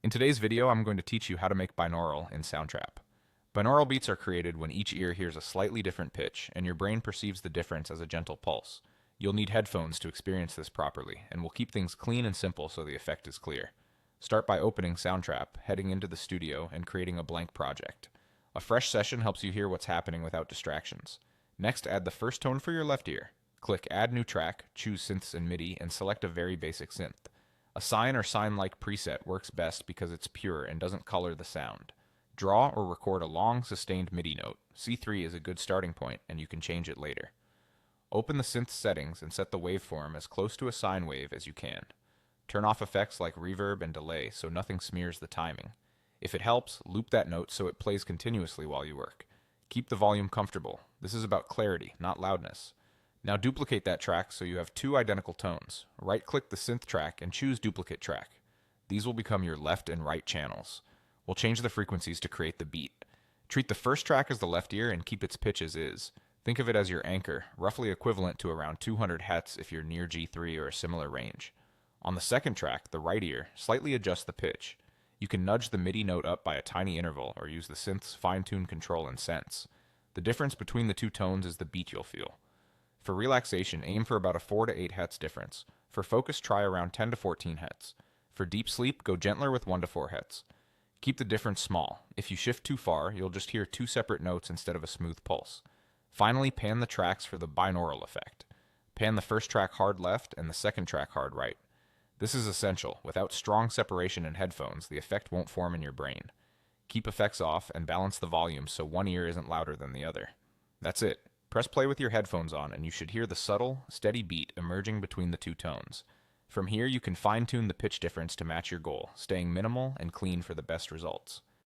In today's video, I'm going to teach you how to make binaural in Soundtrap. Binaural beats are created when each ear hears a slightly different pitch, and your brain perceives the difference as a gentle pulse. You'll need headphones to experience this properly, and we'll keep things clean and simple so the effect is clear. Start by opening Soundtrap, heading into the studio, and creating a blank project. A fresh session helps you hear what's happening without distractions. Next, add the first tone for your left ear. Click Add New Track, choose Synths and MIDI, and select a very basic synth. A sine or sine-like preset works best because it's pure and doesn't color the sound. Draw or record a long, sustained MIDI note. C3 is a good starting point, and you can change it later. Open the synth settings and set the waveform as close to a sine wave as you can. Turn off effects like reverb and delay so nothing smears the timing. If it helps, loop that note so it plays continuously while you work. Keep the volume comfortable. This is about clarity, not loudness. Now duplicate that track so you have two identical tones. Right-click the synth track and choose Duplicate Track. These will become your left and right channels. We'll change the frequencies to create the beat. Treat the first track as the left ear and keep its pitch as is. Think of it as your anchor, roughly equivalent to around 200 Hz if you're near G3 or a similar range. On the second track, the right ear, slightly adjust the pitch. You can nudge the MIDI note up by a tiny interval or use the synth's fine-tune control and sense. The difference between the two tones is the beat you'll feel. For relaxation, aim for about a 4 to 8 Hz difference. For focus, try around 10 to 14 Hz. For deep sleep, go gentler with 1 to 4 Hz. Keep the difference small. If you shift too far, you'll just hear two separate notes instead of a smooth pulse. Finally, pan the tracks for the binaural effect. Pan the first track hard left and the second track hard right. This is essential. Without strong separation in headphones, the effect won't form in your brain. Keep effects off and balance the volume so one ear isn't louder than the other. That's it. Press play with your headphones on and you should hear the subtle, steady beat emerging between the two tones. From here, you can fine-tune the pitch difference to match your goal, staying minimal and clean for the best results.